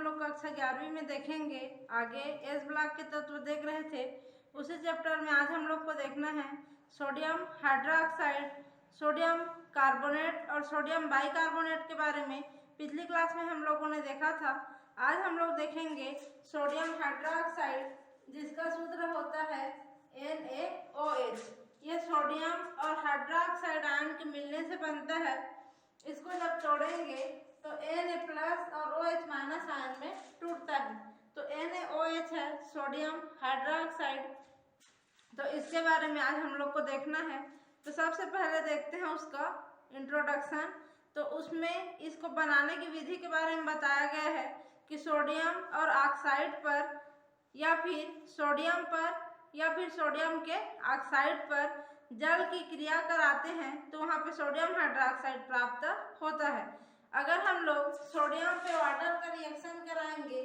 लोग कक्षा 11वीं में देखेंगे आगे एस ब्लॉक के तत्व देख रहे थे। उसी चैप्टर में आज हम लोग को देखना है सोडियम हाइड्रोक्साइड, सोडियम कार्बोनेट और सोडियम बाइकार्बोनेट के बारे में। पिछली क्लास में हम लोगों ने देखा था। आज हम लोग देखेंगे सोडियम हाइड्रोक्साइड, जिसका सूत्र होता है NaOH। ये सोडियम और हाइड्रोक्साइड आयन के मिलने से बनता है। इसको जब तोड़ेंगे तो Na+ और OH- आयन में टूटता है, तो NaOH है सोडियम हाइड्रोक्साइड। तो इसके बारे में आज हम लोग को देखना है। तो सबसे पहले देखते हैं उसका इंट्रोडक्शन। तो उसमें इसको बनाने की विधि के बारे में बताया गया है कि सोडियम और ऑक्साइड पर या फिर सोडियम के ऑक्साइड पर जल की क्रिया कराते हैं तो वहाँ पे सोडियम हाइड्रोक्साइड प्राप्त होता है। अगर हम लोग सोडियम पे वाटर का रिएक्शन कराएंगे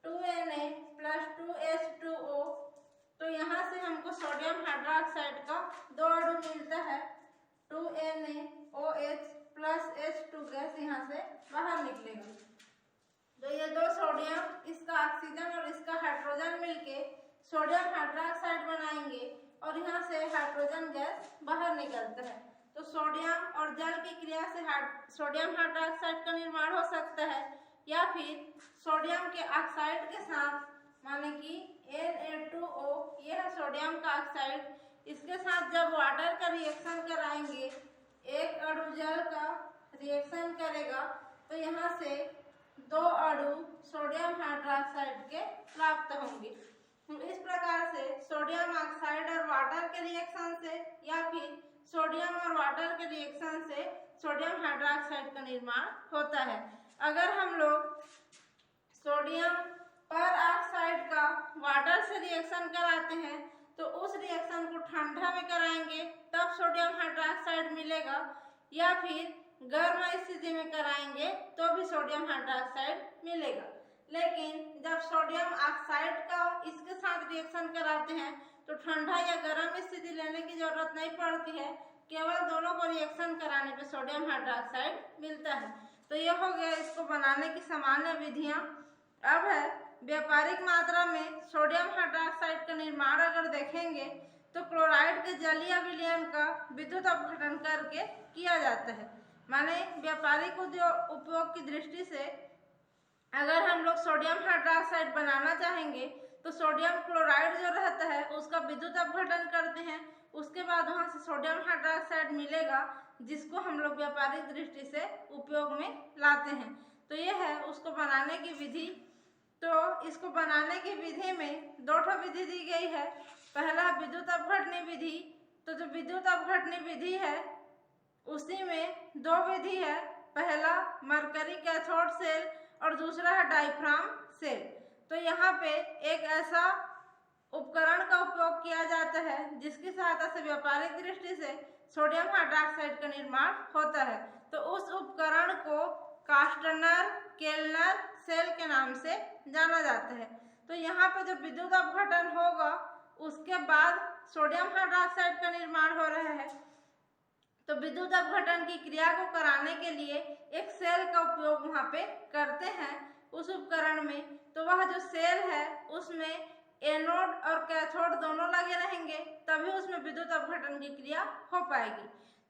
2Na + 2H2O, तो यहाँ से हमको सोडियम हाइड्रोक्साइड का 2 अणु मिलता है। 2NaOH + H2 गैस यहाँ से बाहर निकलेगा। तो ये 2 सोडियम, इसका ऑक्सीजन और इसका हाइड्रोजन मिलके सोडियम हाइड्रोक्साइड बनाएंगे और यहाँ से हाइड्रोजन गैस बाहर निकलता है। तो सोडियम और जल की क्रिया से सोडियम हाइड्रोक्साइड का निर्माण हो सकता है, या फिर सोडियम के ऑक्साइड के साथ, माने कि Na2O, यह है सोडियम का ऑक्साइड, इसके साथ जब वाटर का रिएक्शन कराएंगे, एक अणु जल का रिएक्शन करेगा तो यहाँ से 2 अणु सोडियम हाइड्रोक्साइड के प्राप्त होंगे। इस प्रकार से सोडियम ऑक्साइड और वाटर के रिएक्शन से या फिर सोडियम और वाटर के रिएक्शन से सोडियम हाइड्रोक्साइड का निर्माण होता है। अगर हम लोग सोडियम पर ऑक्साइड का वाटर से रिएक्शन कराते हैं तो उस रिएक्शन को ठंडा में कराएंगे तब सोडियम हाइड्रोक्साइड मिलेगा, या फिर गर्म स्थिति में कराएंगे तो भी सोडियम हाइड्रोक्साइड मिलेगा। लेकिन जब सोडियम ऑक्साइड का इसके साथ रिएक्शन कराते हैं तो ठंडा या गर्म स्थिति लेने की जरूरत नहीं पड़ती है, केवल दोनों को रिएक्शन कराने पे सोडियम हाइड्रोक्साइड मिलता है। तो यह हो गया इसको बनाने की सामान्य विधियां। अब है व्यापारिक मात्रा में सोडियम हाइड्रोक्साइड का निर्माण। अगर देखेंगे तो क्लोराइड के जलीय विलयन का विद्युत अपघटन करके किया जाता है। माने व्यापारिक उपयोग की दृष्टि से अगर हम लोग सोडियम हाइड्रोक्साइड बनाना चाहेंगे तो सोडियम क्लोराइड जो रहता है उसका विद्युत अपघटन करते हैं, उसके बाद वहाँ से सोडियम हाइड्रोक्साइड मिलेगा, जिसको हम लोग व्यापारिक दृष्टि से उपयोग में लाते हैं। तो यह है उसको बनाने की विधि। तो इसको बनाने की विधि में 2 विधि दी गई है। पहला विद्युत अपघटनी विधि। तो जो विद्युत अपघटनी विधि है उसी में 2 विधि है। पहला मरकरी कैथोड सेल और दूसरा है डायफ्राम सेल। तो यहाँ पे एक ऐसा उपकरण का उपयोग किया जाता है जिसकी सहायता से व्यापारिक दृष्टि से सोडियम हाइड्रोक्साइड का निर्माण होता है। तो उस उपकरण को कास्टनर केल्नर सेल के नाम से जाना जाता है। तो यहाँ पे जब विद्युत अपघटन होगा उसके बाद सोडियम हाइड्रोक्साइड का निर्माण हो रहा है। तो विद्युत अपघटन की क्रिया को कराने के लिए एक सेल का उपयोग वहाँ पे करते हैं उस उपकरण में। तो वह जो सेल है उसमें एनोड और कैथोड दोनों लगे रहेंगे, तभी उसमें विद्युत अपघटन की क्रिया हो पाएगी।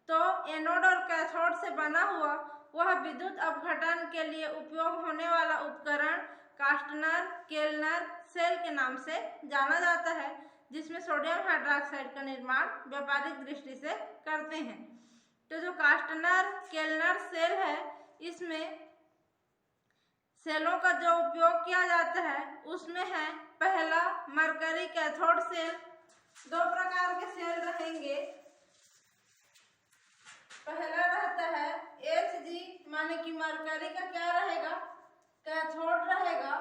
तो एनोड और कैथोड से बना हुआ वह विद्युत अपघटन के लिए उपयोग होने वाला उपकरण कास्टनर केल्नर सेल के नाम से जाना जाता है, जिसमें सोडियम हाइड्रोक्साइड का निर्माण व्यापारिक दृष्टि से करते हैं। तो जो कास्टनर केल्नर सेल है इसमें सेलों का जो उपयोग किया जाता है उसमें है पहला मरकरी कैथोड सेल। 2 प्रकार के सेल रहेंगे। पहला रहता है Hg, माने कि मरकरी का क्या रहेगा, कैथोड रहेगा,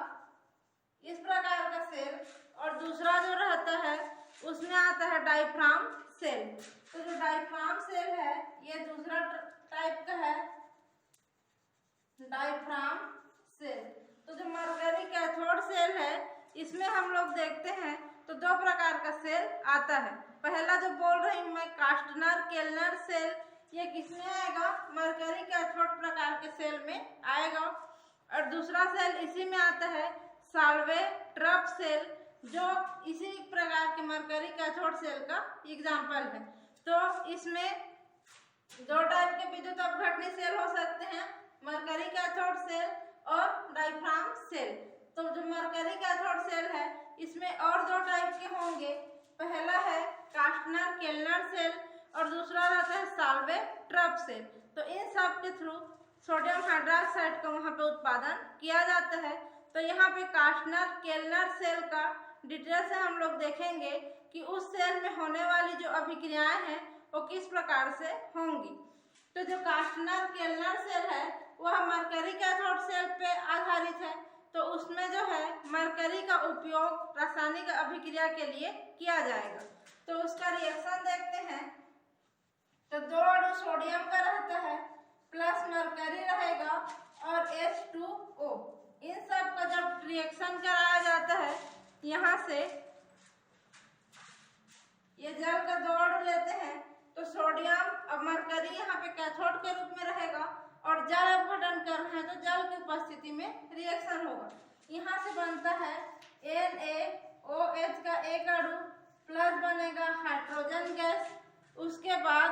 इस प्रकार का सेल। और दूसरा जो रहता है उसमें आता है डायफ्राम सेल। तो जो डायफ्राम सेल है ये दूसरा टाइप का है, डायफ्राम सेल। तो जो मरकरी कैथोड सेल है इसमें हम लोग देखते हैं तो 2 प्रकार का सेल आता है। पहला जो बोल रही हूँ मैं कास्टनर केल्नर सेल, ये किसमें आएगा, मरकरी कैथोड प्रकार के सेल में आएगा। और दूसरा दूसरा सेल इसी में आता है साल्वेट्रप सेल, जो इसी प्रकार के मरकरी कैथोड सेल का एग्जाम्पल है। तो इसमें दो टाइप के विद्युत अपघटनी सेल हो सकते हैं, मरकरी कैथोड सेल और डायफ्राम सेल। तो जो मरकरी कैथोड सेल है इसमें और दो टाइप के होंगे, पहला है कास्टनर केल्नर सेल और दूसरा रहता है साल्वेट्रप सेल। तो इन सब के थ्रू सोडियम हाइड्रोक्साइड का वहाँ पे उत्पादन किया जाता है। तो यहाँ पे कास्टनर केल्नर सेल का डिटेल से हम लोग देखेंगे कि उस सेल में होने वाली जो अभिक्रियाएं हैं वो किस प्रकार से होंगी। तो जो कास्टनर केल्नर सेल है वह मरकरी कैथोड सेल पे आधारित है। तो उसमें जो है मरकरी का उपयोग रासायनिक अभिक्रिया के लिए किया जाएगा। तो उसका रिएक्शन देखते हैं। तो दो अणु सोडियम का रहता है, प्लस मरकरी रहेगा और H2O। इन सब का जब रिएक्शन कराया जाता है, यहाँ से ये जल का दो अणु लेते हैं तो सोडियम और मरकरी यहाँ पे कैथोड के रूप में रहेगा और जल अपघटन करना है तो जल की उपस्थिति में रिएक्शन होगा। यहाँ से बनता है NaOH का एक अणु प्लस बनेगा हाइड्रोजन गैस। उसके बाद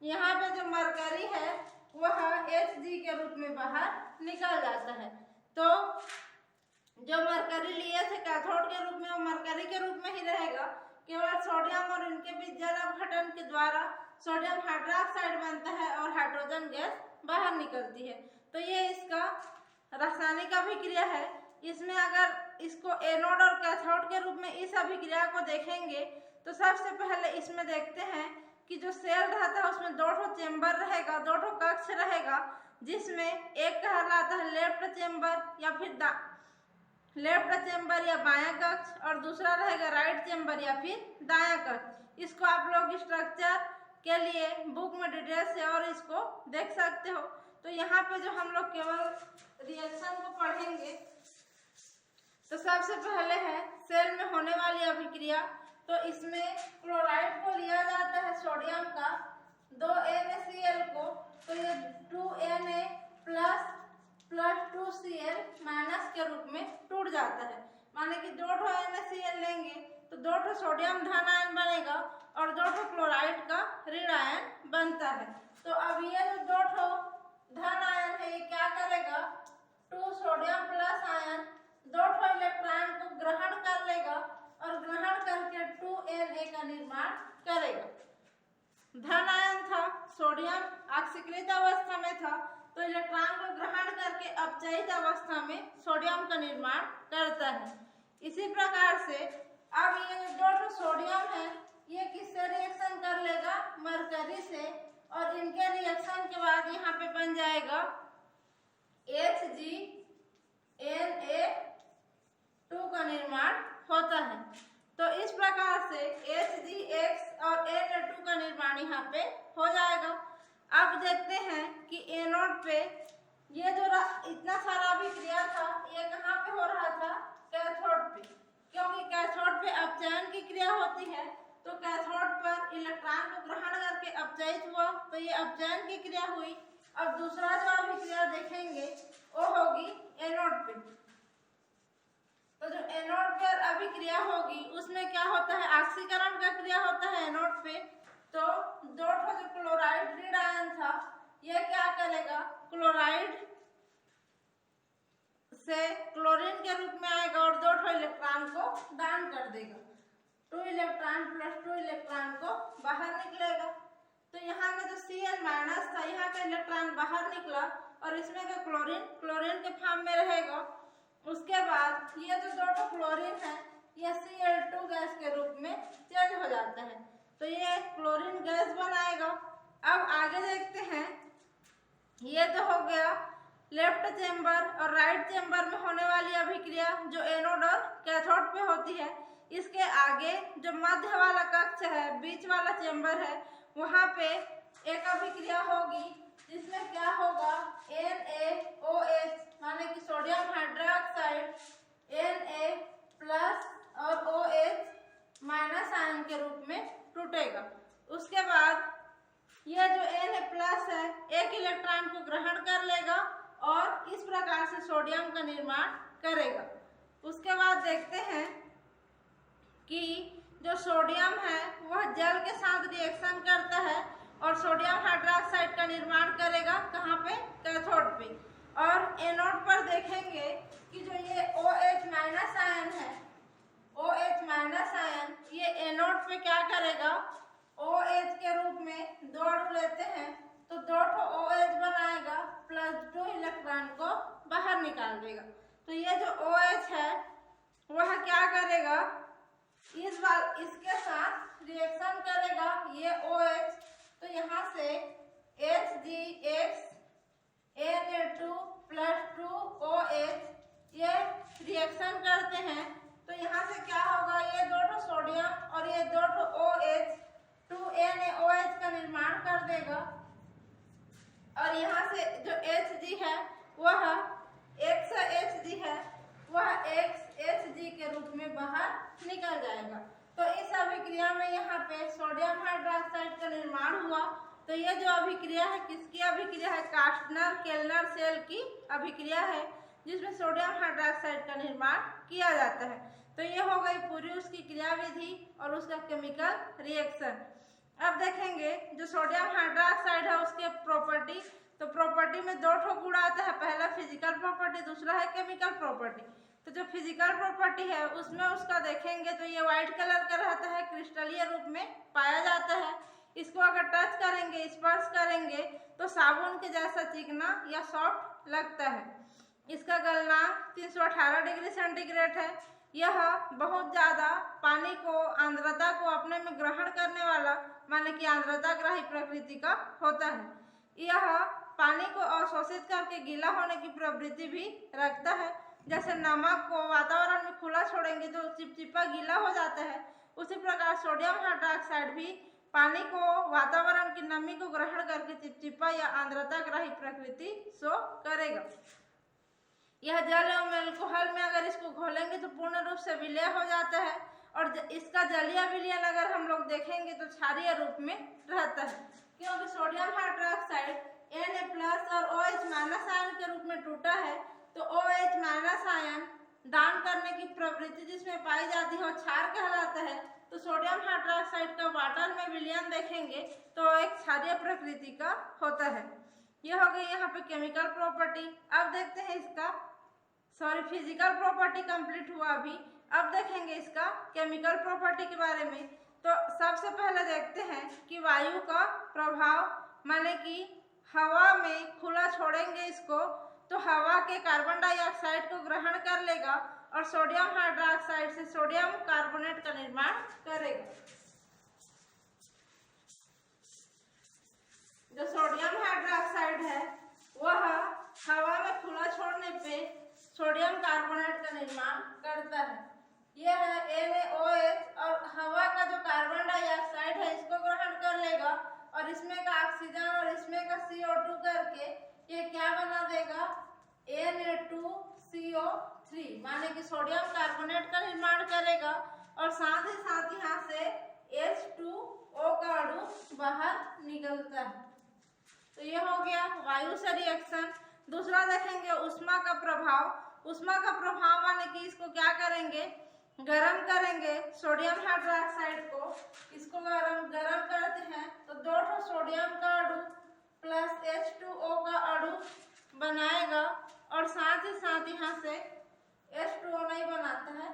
यहाँ पे जो मरकरी है वह Hg के रूप में बाहर निकल जाता है। तो जो मरकरी लिए थे कैथोड के रूप में वो मरकरी के रूप में ही रहेगा, केवल सोडियम और इनके बीच जल अपघटन के द्वारा सोडियम हाइड्रोक्साइड बनता है और हाइड्रोजन गैस बाहर निकलती है। तो ये इसका रासायनिक अभिक्रिया है। इसमें अगर इसको एनोड और कैथोड के रूप में इस अभिक्रिया को देखेंगे तो सबसे पहले इसमें देखते हैं कि जो सेल रहता है उसमें दो ठो चेम्बर रहेगा, दो ठो कक्ष रहेगा, जिसमें एक कहलाता है लेफ्ट चेम्बर या फिर लेफ्ट चेम्बर या बायां कक्ष और दूसरा रहेगा राइट चेम्बर या फिर दायां कक्ष। इसको आप लोग स्ट्रक्चर के लिए बुक में डिटेल से और इसको देख सकते हो। तो यहाँ पे जो हम लोग केवल रिएक्शन को पढ़ेंगे तो सबसे पहले है सेल में होने वाली अभिक्रिया। तो इसमें क्लोराइड को लिया जाता है सोडियम का, 2 NaCl को, तो ये 2Na प्लस 2Cl माइनस के रूप में टूट जाता है। माने कि 2 ठो NaCl लेंगे तो 2 ठो सोडियम धन आयन बनेगा और 2 ठो क्लोराइड का ऋण आयन बनता है। तो अब ये जो 2 ठो धन आयन है ये क्या करेगा, 2 सोडियम प्लस आयन 2 ठो इलेक्ट्रॉन को ग्रहण कर लेगा और ग्रहण करके 2Na का निर्माण करेगा। धन आयन था, सोडियम ऑक्सीकृत अवस्था में था तो इलेक्ट्रॉन को ग्रहण करके अपचयित अवस्था में सोडियम का निर्माण करता है। इसी प्रकार से अब ये जो 2 सोडियम है ये किससे रिएक्शन कर लेगा, मरकरी से, और इनके रिएक्शन के बाद यहाँ पे बन जाएगा HgNa2 का निर्माण होता है। तो इस प्रकार से HgX और Na2 का निर्माण यहाँ पे हो जाएगा। अब देखते हैं कि एनोड पे ये जो इतना सारा अभिक्रिया था ये कहाँ पे हो रहा था, कैथोड पे, क्योंकि कैथोड पे अपचयन की क्रिया होती है। तो कैथोड पर इलेक्ट्रॉन को ग्रहण करके अपचयित हुआ तो ये अपचयन की क्रिया हुई। अब दूसरा जो अभिक्रिया देखेंगे वो होगी एनोड पे। तो जो एनोड पर अभिक्रिया होगी उसमें क्या होता है, ऑक्सीकरण का क्रिया होता है एनोड पे। तो 2 ठो जो क्लोराइड ऋण आयन था ये क्या करेगा, क्लोराइड से क्लोरीन के रूप में आएगा और 2 ठो इलेक्ट्रॉन को दान कर देगा। 2 इलेक्ट्रॉन प्लस 2 इलेक्ट्रॉन को बाहर निकलेगा। तो यहाँ का जो Cl माइनस था यहाँ का इलेक्ट्रॉन बाहर निकला और इसमें का क्लोरीन के फॉर्म में रहेगा। उसके बाद ये जो 2 ठो क्लोरीन है ये Cl2 गैस के रूप में चेंज हो जाता है तो ये क्लोरीन गैस बनाएगा। अब आगे देखते हैं, ये तो हो गया लेफ्ट चेम्बर और राइट चेम्बर में होने वाली अभिक्रिया जो एनोड और कैथोड पे होती है। इसके आगे जो मध्य वाला कक्ष है, बीच वाला चेम्बर है, वहाँ पे एक अभिक्रिया होगी जिसमें क्या होगा, NaOH माने कि सोडियम हाइड्रोक्साइड Na प्लस और OH माइनस आयन के रूप में टूटेगा। उसके बाद यह जो Na प्लस है एक इलेक्ट्रॉन को ग्रहण कर लेगा और इस प्रकार से सोडियम का निर्माण करेगा। उसके बाद देखते हैं कि जो सोडियम है वह जल के साथ रिएक्शन करता है और सोडियम हाइड्रोक्साइड का निर्माण करेगा। कहाँ पे? कैथोड पे। और एनोड पर देखेंगे कि जो ये OH माइनस आयन है, OH माइनस आयन ये एनोड पे क्या करेगा? OH के रूप में दो अणु लेते हैं तो दो OH बनाएगा, +2 इलेक्ट्रॉन को बाहर निकाल देगा। तो ये जो OH है वह क्या करेगा? इसके साथ रिएक्शन करेगा ये OH, तो यहाँ से HGX Na2 + 2OH ये रिएक्शन करते हैं। तो यहाँ से क्या होगा? ये दो सोडियम और ये दो OH 2NaOH का निर्माण कर देगा और यहाँ से जो Hg है वह XHg है, वह XHg के रूप में बाहर निकल जाएगा। तो इस अभिक्रिया में यहाँ पे सोडियम हाइड्रोक्साइड का निर्माण हुआ। तो ये जो अभिक्रिया है किसकी अभिक्रिया है? कास्टनर केल्नर सेल की अभिक्रिया है जिसमें सोडियम हाइड्रोक्साइड का निर्माण किया जाता है। तो ये हो गई पूरी उसकी क्रियाविधि और उसका केमिकल रिएक्शन। अब देखेंगे जो सोडियम हाइड्रोक्साइड है उसके प्रॉपर्टी। तो प्रॉपर्टी में दो गुण आता है, पहला फिजिकल प्रॉपर्टी, दूसरा है केमिकल प्रॉपर्टी। तो जो फिजिकल प्रॉपर्टी है उसमें उसका देखेंगे तो ये व्हाइट कलर का रहता है, क्रिस्टलीय रूप में पाया जाता है। इसको अगर टच करेंगे, स्पर्श करेंगे तो साबुन के जैसा चिकना या सॉफ्ट लगता है। इसका गलनांक 318 डिग्री सेंटीग्रेड है। यह बहुत ज़्यादा पानी को, आर्द्रता को अपने में ग्रहण करने वाला, माने कि आर्द्रता ग्राही प्रकृति का होता है। यह पानी को अवशोषित करके गीला होने की प्रवृत्ति भी रखता है। जैसे नमक को वातावरण में खुला छोड़ेंगे तो चिपचिपा गीला हो जाता है, उसी प्रकार सोडियम हाइड्रोक्साइड भी पानी को, वातावरण की नमी को ग्रहण करके चिपचिपा या आर्द्रता ग्राही प्रकृति शो करेगा। यह जल एवं एल्कोहल में अगर इसको घोलेंगे तो पूर्ण रूप से विलय हो जाता है और इसका जलीय विलयन अगर हम लोग देखेंगे तो क्षारीय रूप में रहता है, क्योंकि सोडियम हाइड्रोक्साइड Na+ और OH माइनस आयन के रूप में टूटा है। तो OH माइनस आयन दान करने की प्रवृत्ति जिसमें पाई जाती है और क्षार कहलाता है। तो सोडियम हाइड्रोक्साइड का वाटर में विलयन देखेंगे तो एक क्षारीय प्रकृति का होता है। यह हो गई यहाँ पे केमिकल प्रॉपर्टी। अब देखते हैं इसका फिजिकल प्रॉपर्टी कंप्लीट हुआ अभी। अब देखेंगे इसका केमिकल प्रॉपर्टी के बारे में। तो सबसे पहले देखते हैं कि वायु का प्रभाव, माने कि हवा में खुला छोड़ेंगे इसको तो हवा के कार्बन डाइऑक्साइड को ग्रहण कर लेगा और सोडियम हाइड्रोक्साइड से सोडियम कार्बोनेट का निर्माण करेगा। जो सोडियम हाइड्रोक्साइड है वह हवा में खुला छोड़ने पे सोडियम कार्बोनेट का निर्माण करता है। यह है NaOH और हवा का जो कार्बन डाइऑक्साइड है इसको ग्रहण कर लेगा और इसमें का ऑक्सीजन और इसमें का CO2 करके ये क्या बना देगा? Na2CO3, माने कि सोडियम कार्बोनेट का निर्माण करेगा और साथ ही साथ यहाँ से H2O का अणु बाहर निकलता है। तो ये हो गया वायु से रिएक्शन। दूसरा देखेंगे ऊष्मा का प्रभाव। ऊष्मा का प्रभाव माने कि इसको क्या करेंगे? गरम करेंगे सोडियम हाइड्रोक्साइड को। इसको गरम करते हैं तो दो सोडियम का अणु प्लस H2O का अणु बनाएगा और साथ ही साथ यहाँ से H2O नहीं बनाता है,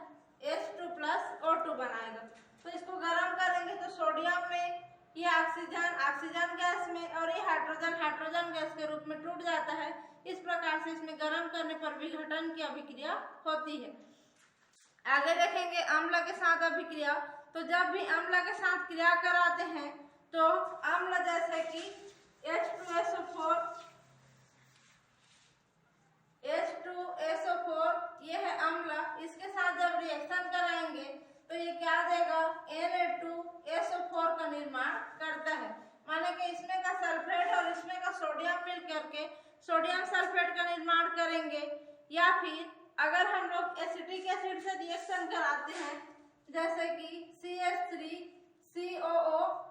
H2 + O2 बनाएगा। तो इसको गरम करेंगे तो सोडियम में ये ऑक्सीजन गैस में और ये हाइड्रोजन गैस के रूप में टूट जाता है। इस प्रकार से इसमें गर्म करने पर विघटन की अभिक्रिया होती है। आगे देखेंगे अम्ल के साथ अभिक्रिया। तो जब भी अम्ल के साथ क्रिया कराते हैं तो अम्ल जैसे कि H2SO4 ये है अम्ल, इसके साथ जब रिएक्शन कराएंगे तो ये क्या देगा? Na2SO4 का निर्माण करता है। माने कि इसमें का सल्फेट और इसमें का सोडियम मिल करके सोडियम सल्फेट का निर्माण करेंगे। या फिर अगर हम लोग एसिटिक एसिड से रिएक्शन कराते हैं जैसे कि CH3COO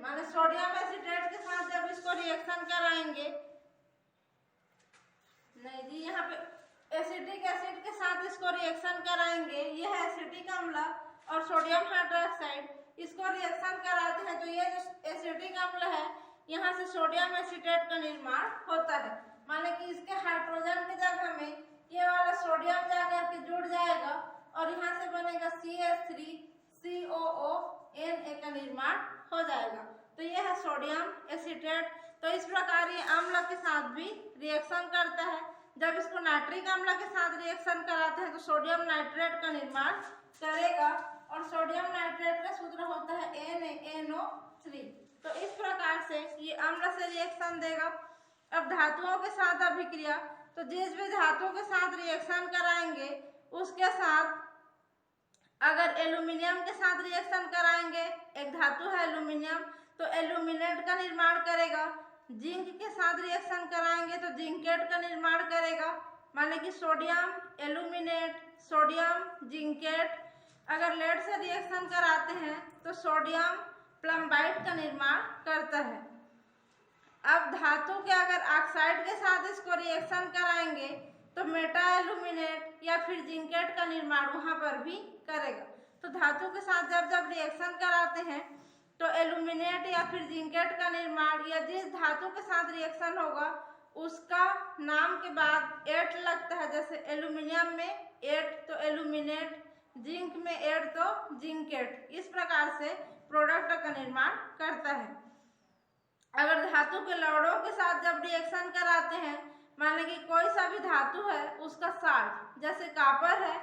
माने सोडियम एसिटेट के साथ जब इसको रिएक्शन कराएंगे नहीं जी, यहाँ पे एसिटिक एसिड के साथ इसको रिएक्शन कराएंगे। ये है एसिटिक अम्ल और सोडियम हाइड्रोक्साइड, इसको रिएक्शन कराते हैं तो ये जो एसिटिक अम्ल है यहाँ से सोडियम एसीटेट का निर्माण होता है। माने कि इसके हाइड्रोजन की जगह में ये वाला सोडियम जाकर के जुड़ जाएगा और यहाँ से बनेगा CH3COO Na का निर्माण हो जाएगा। तो ये है सोडियम एसीटेट। तो इस प्रकार ये अम्ल के साथ भी रिएक्शन करता है। जब इसको नाइट्रिक अम्ल के साथ रिएक्शन कराते हैं तो सोडियम नाइट्रेट का निर्माण करेगा और सोडियम नाइट्रेट का सूत्र होता है NaNO3। तो इस प्रकार से ये अम्ल से रिएक्शन देगा। अब धातुओं के साथ अभिक्रिया, तो जिस भी धातु के साथ रिएक्शन कराएंगे उसके साथ अगर एल्यूमिनियम के साथ रिएक्शन कराएंगे, एक धातु है एल्यूमिनियम, तो एल्यूमिनेट का निर्माण करेगा। जिंक के साथ रिएक्शन कराएंगे तो जिंकेट का निर्माण करेगा। माने कि सोडियम एल्यूमिनेट, सोडियम जिंकेट। अगर लेड से रिएक्शन कराते हैं तो सोडियम प्लम्बाइट का निर्माण करता है। अब धातु के अगर ऑक्साइड के साथ इसको रिएक्शन कराएंगे तो मेटा एल्यूमिनेट या फिर जिंकेट का निर्माण वहां पर भी करेगा। तो धातु के साथ जब जब रिएक्शन कराते हैं तो एल्यूमिनेट या फिर जिंकेट का निर्माण, या जिस धातु के साथ रिएक्शन होगा उसका नाम के बाद एट लगता है। जैसे एल्यूमिनियम में एट तो एल्यूमिनेट, जिंक में एट तो जिंकेट। इस प्रकार से प्रोडक्ट का निर्माण करता है। अगर धातु के लवणों के साथ जब रिएक्शन कराते हैं, माने कि कोई सा भी धातु है उसका साल्ट, जैसे कॉपर है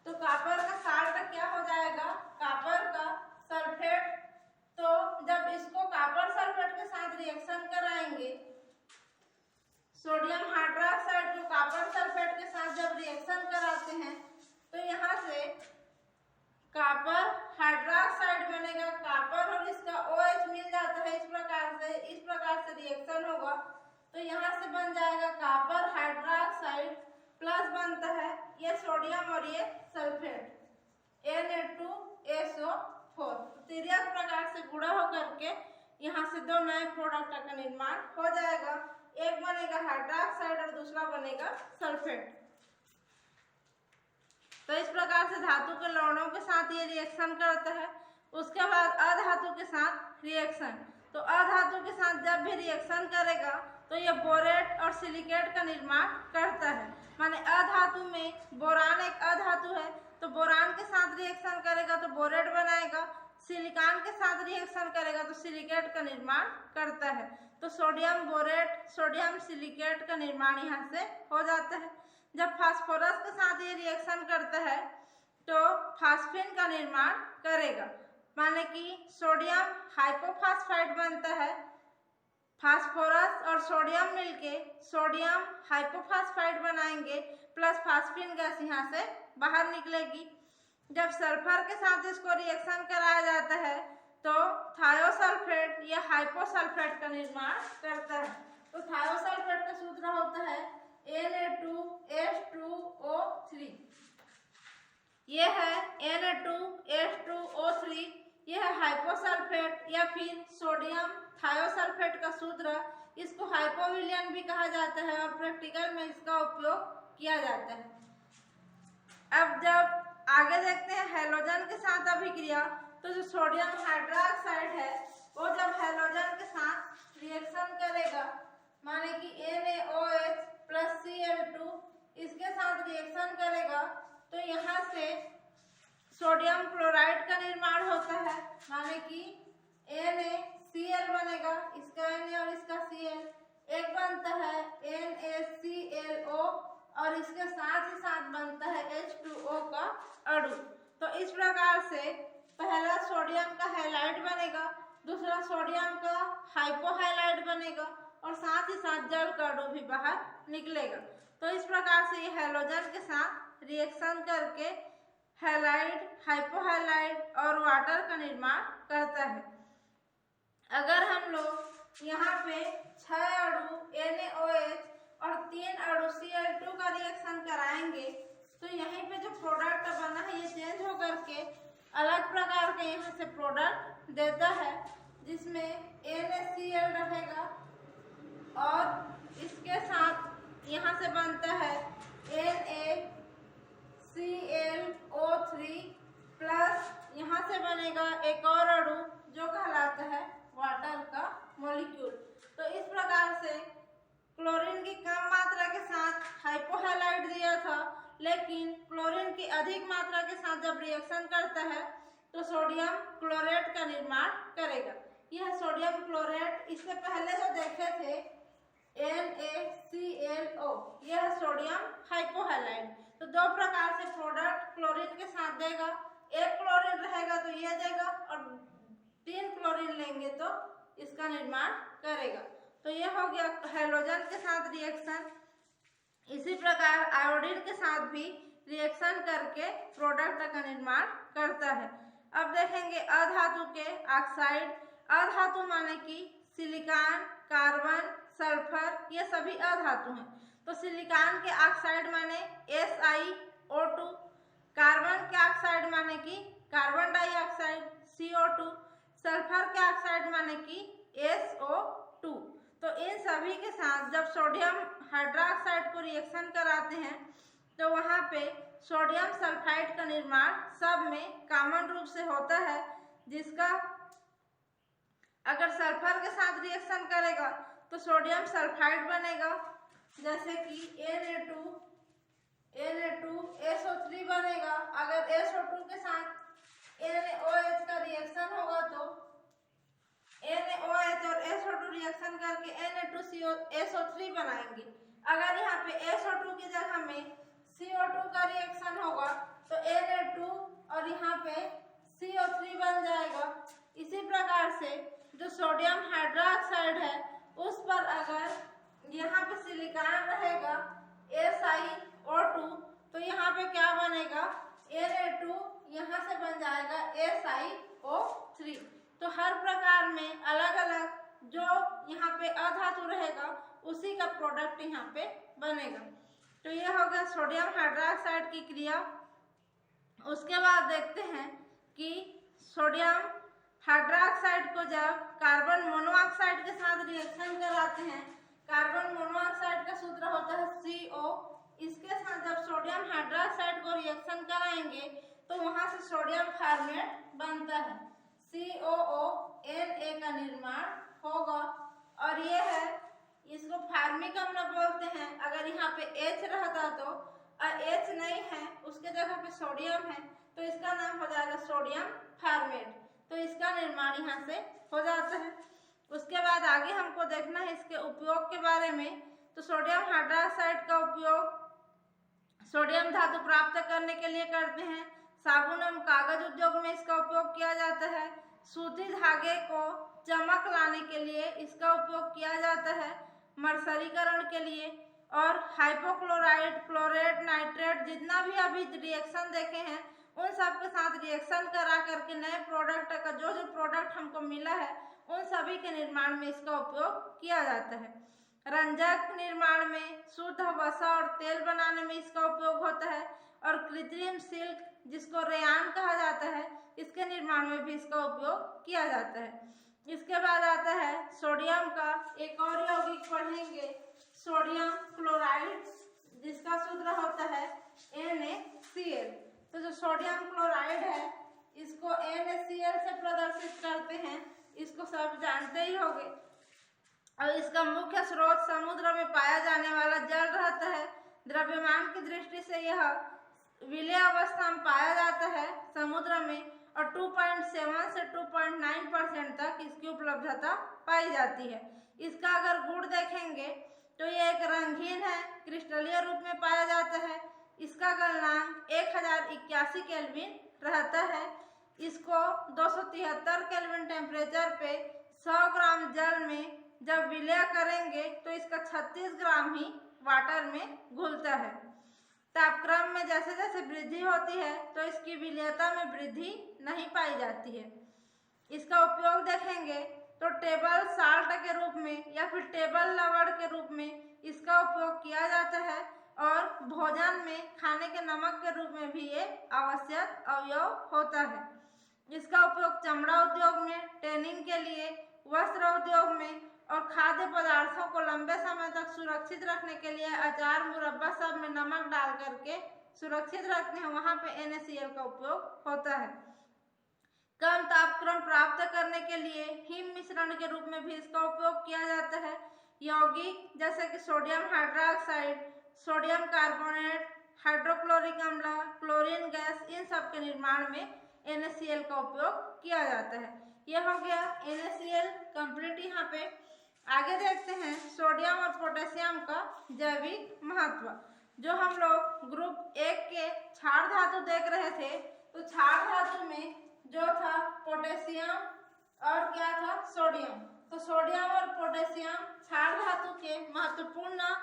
तो कॉपर का साल्ट क्या हो जाएगा, कॉपर का सल्फेट। तो जब इसको कॉपर सल्फेट के साथ रिएक्शन कराएंगे, सोडियम हाइड्रोक्साइड को कॉपर सल्फेट के साथ जब रिएक्शन कराते हैं तो यहाँ से कॉपर हाइड्रोक्साइड बनेगा। कॉपर और इसका OH मिल जाता है। इस प्रकार से रिएक्शन होगा तो यहाँ से बन जाएगा कॉपर हाइड्रोक्साइड प्लस बनता है ये सोडियम और ये सल्फेट Na2SO4। तिर्यक प्रकार से गुणा होकर के यहाँ से दो नए प्रोडक्ट का निर्माण हो जाएगा। एक बनेगा हाइड्रोक्साइड और दूसरा बनेगा सल्फेट। तो इस प्रकार से धातु के लवणों के साथ ये रिएक्शन करता है। उसके बाद अधातु के साथ रिएक्शन, तो अधातु के साथ जब भी रिएक्शन करेगा तो ये बोरेट और सिलिकेट का निर्माण करता है। माने अधातु में बोरान एक अधातु है तो बोरान के साथ रिएक्शन करेगा तो बोरेट बनाएगा। सिलिकॉन के साथ रिएक्शन करेगा तो सिलिकेट का निर्माण करता है। तो सोडियम बोरेट, सोडियम सिलिकेट का निर्माण यहाँ से हो जाता है। जब फास्फोरस के साथ ये रिएक्शन करता है तो फास्फिन का निर्माण करेगा। माने कि सोडियम हाइपोफास्फाइड बनता है। फास्फोरस और सोडियम मिलके सोडियम हाइपोफास्फाइड बनाएंगे प्लस फास्फिन गैस यहाँ से बाहर निकलेगी। जब सल्फर के साथ इसको रिएक्शन कराया जाता है तो थायोसल्फेट या हाइपोसल्फेट का निर्माण करता है। तो थायोसल्फेट का सूत्र होता है Na2H2O3। ये है Na2H2O3, यह है हाइपोसल्फेट या फिर सोडियम थायोसल्फेट का सूत्र। इसको हाइपोविलियन भी कहा जाता है और प्रैक्टिकल में इसका उपयोग किया जाता है। अब जब आगे देखते हैं हैलोजन के साथ अभिक्रिया, तो जो सोडियम हाइड्रोक्साइड है वो जब हैलोजन के साथ रिएक्शन करेगा, माने कि NaOH प्लस Cl2 इसके साथ रिएक्शन करेगा तो यहाँ से सोडियम क्लोराइड का निर्माण होता है। माने कि NaCl बनेगा, इसका Na और इसका Cl, एक बनता है NaClO और इसके साथ ही साथ बनता है H2O का अणु। तो इस प्रकार से पहला सोडियम का हैलाइड बनेगा, दूसरा सोडियम का हाइपोहैलाइड बनेगा और साथ ही साथ जल का अणु भी बाहर निकलेगा। तो इस प्रकार से ये हैलोजन के साथ रिएक्शन करके हैलाइड, हाइपोहैलाइड और वाटर का निर्माण करता है। अगर हम लोग यहाँ पे 6 अणु NaOH और 3 अणु Cl2 का रिएक्शन कराएंगे तो यहीं पे जो प्रोडक्ट बना है ये चेंज होकर के अलग प्रकार के यहाँ से प्रोडक्ट देता है, जिसमें NaCl रहेगा और इसके साथ यहाँ से से बनता है NaClO3 प्लस यहाँ से बनेगा एक और अणु जो कहलाता है वाटर का मॉलिक्यूल। तो इस प्रकार से क्लोरीन की कम मात्रा के साथ हाइपोहैलाइड दिया था, लेकिन क्लोरीन की अधिक मात्रा के साथ जब रिएक्शन करता है तो सोडियम क्लोरेट का निर्माण करेगा। यह सोडियम क्लोरेट इससे पहले जो देखे थे NaClO, यह सोडियम हाइपोहैलाइड। तो दो प्रकार से प्रोडक्ट क्लोरीन के साथ देगा, एक क्लोरीन रहेगा तो यह देगा और 3 क्लोरीन लेंगे तो इसका निर्माण करेगा। तो यह हो गया हैलोजन के साथ रिएक्शन। इसी प्रकार आयोडीन के साथ भी रिएक्शन करके प्रोडक्ट का निर्माण करता है। अब देखेंगे अधातु के ऑक्साइड। अधातु माने कि सिलिकॉन, कार्बन, सल्फर, ये सभी अधातु हैं। तो सिलिकॉन के ऑक्साइड माने SiO2, कार्बन के ऑक्साइड माने कि कार्बन डाइऑक्साइड CO2, सल्फर के ऑक्साइड माने कि SO2। तो इन सभी के साथ जब सोडियम हाइड्रोक्साइड को रिएक्शन कराते हैं तो वहाँ पे सोडियम सल्फाइड का निर्माण सब में कॉमन रूप से होता है, जिसका अगर सल्फर के साथ रिएक्शन करेगा तो सोडियम सल्फाइड बनेगा, जैसे कि Na2SO3 बनेगा। अगर SO2 के साथ NaOH का रिएक्शन होगा तो NaOH और SO2 रिएक्शन करके Na2SO3 बनाएंगे। अगर यहाँ पे SO2 की जगह में CO2 का रिएक्शन होगा तो Na2 और यहाँ पे CO3 बन जाएगा। इसी प्रकार से जो सोडियम हाइड्रोक्साइड है उस पर अगर यहाँ पे सिलिकॉन रहेगा SiO2 तो यहाँ पे क्या बनेगा Na2, यहाँ से बन जाएगा SiO3। तो हर प्रकार में अलग अलग जो यहाँ पे अधातु रहेगा उसी का प्रोडक्ट यहाँ पे बनेगा। तो ये हो गया सोडियम हाइड्रोक्साइड की क्रिया। उसके बाद देखते हैं कि सोडियम हाइड्रोक्साइड को जब कार्बन मोनोऑक्साइड के साथ रिएक्शन कराते हैं, कार्बन मोनोऑक्साइड का सूत्र होता है CO, इसके साथ जब सोडियम हाइड्रोक्साइड को रिएक्शन कराएंगे तो वहां से सोडियम फॉर्मेट बनता है, COONA का निर्माण होगा। और ये है, इसको फार्मिक अम्ल बोलते हैं। अगर यहाँ पे H रहता तो H नहीं है, उसके जगह पे सोडियम है तो इसका नाम हो जाएगा सोडियम फॉर्मेट। तो इसका निर्माण यहाँ से हो जाता है। उसके बाद आगे हमको देखना है इसके उपयोग के बारे में। तो सोडियम हाइड्रोक्साइड का उपयोग सोडियम धातु प्राप्त करने के लिए करते हैं। साबुन एवं कागज उद्योग में इसका उपयोग किया जाता है। सूती धागे को चमक लाने के लिए इसका उपयोग किया जाता है, मर्सरीकरण के लिए। और हाइपोक्लोराइड, क्लोरेट, नाइट्रेट, जितना भी अभी रिएक्शन देखे हैं उन सब के साथ रिएक्शन करा करके नए प्रोडक्ट का जो प्रोडक्ट हमको मिला है उन सभी के निर्माण में इसका उपयोग किया जाता है। रंजक निर्माण में, शुद्ध वसा और तेल बनाने में इसका उपयोग होता है। और कृत्रिम सिल्क जिसको रेयान कहा जाता है, इसके निर्माण में भी इसका उपयोग किया जाता है। इसके बाद आता है सोडियम का एक और यौगिक पढ़ेंगे, सोडियम क्लोराइड, जिसका सूत्र होता है NaCl। तो जो सोडियम क्लोराइड है इसको NaCl से प्रदर्शित करते हैं, इसको सब जानते ही होंगे। और इसका मुख्य स्रोत समुद्र में पाया जाने वाला जल रहता है। द्रव्यमान की दृष्टि से यह विलय अवस्था में पाया जाता है समुद्र में, और 2.7 से 2.9% तक इसकी उपलब्धता पाई जाती है। इसका अगर गुण देखेंगे तो ये एक रंगीन है, क्रिस्टलीय रूप में पाया जाता है। इसका गलनांक 1081 केल्विन रहता है। इसको 273 केल्विन टेम्परेचर पे 100 ग्राम जल में जब विलय करेंगे तो इसका 36 ग्राम ही वाटर में घुलता है। तापक्रम में जैसे जैसे वृद्धि होती है तो इसकी विलयता में वृद्धि नहीं पाई जाती है। इसका उपयोग देखेंगे तो टेबल साल्ट के रूप में या फिर टेबल लवण के रूप में इसका उपयोग किया जाता है। और भोजन में खाने के नमक के रूप में भी ये आवश्यक अवयव होता है। इसका उपयोग चमड़ा उद्योग में, टैनिंग के लिए, वस्त्र उद्योग में और खाद्य पदार्थों को लंबे समय तक सुरक्षित रखने के लिए अचार, मुरब्बा सब में नमक डाल करके सुरक्षित रखते हैं, वहां पे NaCl का उपयोग होता है। कम तापक्रम प्राप्त करने के लिए हिम मिश्रण के रूप में भी इसका उपयोग किया जाता है। यौगिक जैसे कि sodium hydroxide, sodium carbonate, hydrochloric अम्ल, क्लोरीन गैस, इन सब के निर्माण में NaCl का उपयोग किया जाता है। यह हो गया NaCl कंप्लीट। यहाँ पे आगे देखते हैं सोडियम और पोटेशियम का जैविक महत्व। जो हम लोग ग्रुप 1 के क्षार धातु देख रहे थे, तो क्षार धातु में जो था पोटेशियम और क्या था, सोडियम। तो सोडियम और पोटेशियम क्षार धातु के महत्वपूर्ण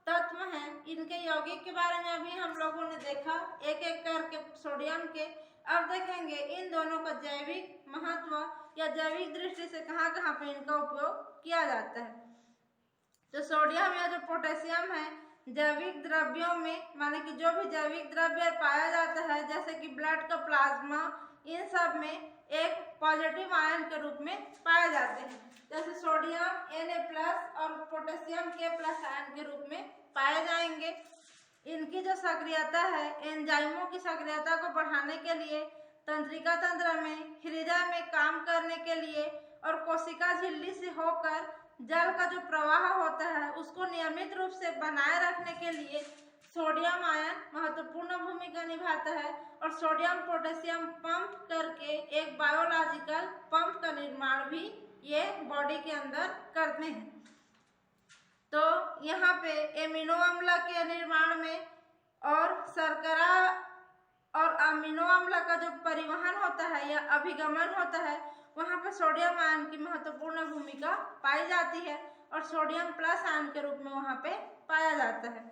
तत्व हैं। इनके यौगिक के बारे में अभी हम लोगों ने देखा एक एक करके सोडियम के। अब देखेंगे इन दोनों का जैविक महत्व या जैविक दृष्टि से कहाँ कहाँ पे इनका उपयोग किया जाता है। तो सोडियम या जो पोटेशियम है, जैविक द्रव्यों में माने कि जो भी जैविक द्रव्य पाया जाता है जैसे कि ब्लड का प्लाज्मा, इन सब में एक पॉजिटिव आयन के रूप में पाए जाते हैं। जैसे सोडियम Na+ और पोटेशियम K+ आयन के रूप में पाए जाएंगे। इनकी जो सक्रियता है, एंजाइमों की सक्रियता को बढ़ाने के लिए, तंत्रिका तंत्र में, हृदय में काम करने के लिए और कोशिका झिल्ली से होकर जल का जो प्रवाह होता है उसको नियमित रूप से बनाए रखने के लिए सोडियम आयन महत्वपूर्ण भूमिका निभाता है। और सोडियम पोटेशियम पंप करके एक बायोलॉजिकल पंप का निर्माण भी ये बॉडी के अंदर करते हैं। तो यहाँ पे एमिनो अम्ल के निर्माण में और शर्करा और अमीनो अम्ल का जो परिवहन होता है या अभिगमन होता है, वहाँ पे सोडियम आयन की महत्वपूर्ण भूमिका पाई जाती है और सोडियम प्लस आयन के रूप में वहाँ पे पाया जाता है।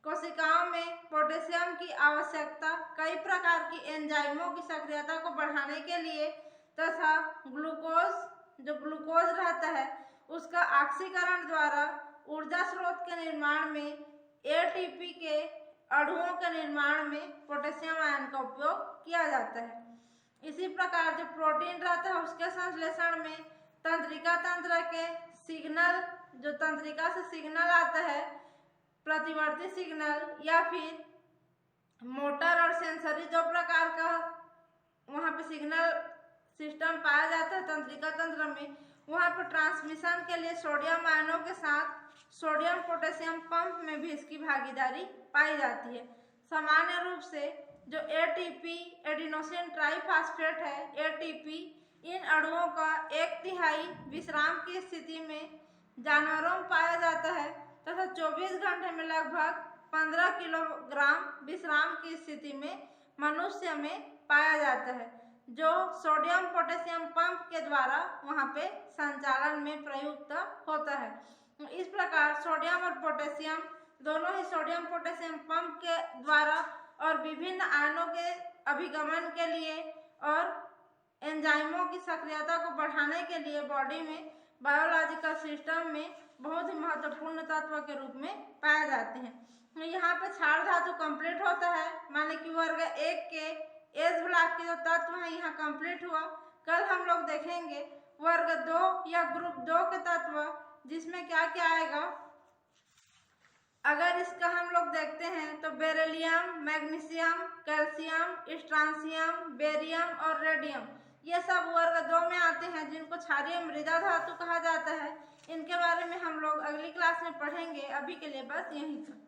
कोशिकाओं में पोटेशियम की आवश्यकता कई प्रकार की एंजाइमों की सक्रियता को बढ़ाने के लिए तथा जो ग्लूकोज रहता है उसका ऑक्सीकरण द्वारा ऊर्जा स्रोत के निर्माण में, ATP के अणुओं के निर्माण में पोटेशियम आयन का उपयोग किया जाता है। इसी प्रकार जो प्रोटीन रहता है उसके संश्लेषण में तंत्रिका तंत्र के सिग्नल, जो तंत्रिका से सिग्नल आता है, प्रतिवर्ती सिग्नल या फिर मोटर और सेंसरी दो प्रकार का वहाँ पे सिग्नल सिस्टम पाया जाता है तंत्रिका तंत्र में। वहाँ पर ट्रांसमिशन के लिए सोडियम आयनों के साथ सोडियम पोटेशियम पंप में भी इसकी भागीदारी पाई जाती है। सामान्य रूप से जो ATP एडिनोसिन ट्राइफॉस्फेट है, ATP, इन अणुओं का 1/3 विश्राम की स्थिति में जानवरों में पाया जाता है तथा 24 घंटे में लगभग 15 किलोग्राम विश्राम की स्थिति में मनुष्य में पाया जाता है, जो सोडियम पोटेशियम पंप के द्वारा वहाँ पे संचालन में प्रयुक्त होता है। इस प्रकार सोडियम और पोटेशियम दोनों ही सोडियम पोटेशियम पंप के द्वारा और विभिन्न आयनों के अभिगमन के लिए और एंजाइमों की सक्रियता को बढ़ाने के लिए बॉडी में बायोलॉजिकल सिस्टम में बहुत ही महत्वपूर्ण तत्व के रूप में पाए जाते हैं। यहाँ पे क्षार धातु कंप्लीट होता है, माने कि वर्ग 1 के एस ब्लॉक के जो तत्व हैं यहाँ कंप्लीट हुआ। कल हम लोग देखेंगे वर्ग 2 या ग्रुप 2 के तत्व, जिसमें क्या क्या आएगा। अगर इसका हम लोग देखते हैं तो beryllium, magnesium, calcium, strontium, barium और रेडियम, ये सब वर्ग 2 में आते हैं, जिनको क्षारीय मृदा धातु कहा जाता है। इनके बारे में हम लोग अगली क्लास में पढ़ेंगे। अभी के लिए बस यहीं तक।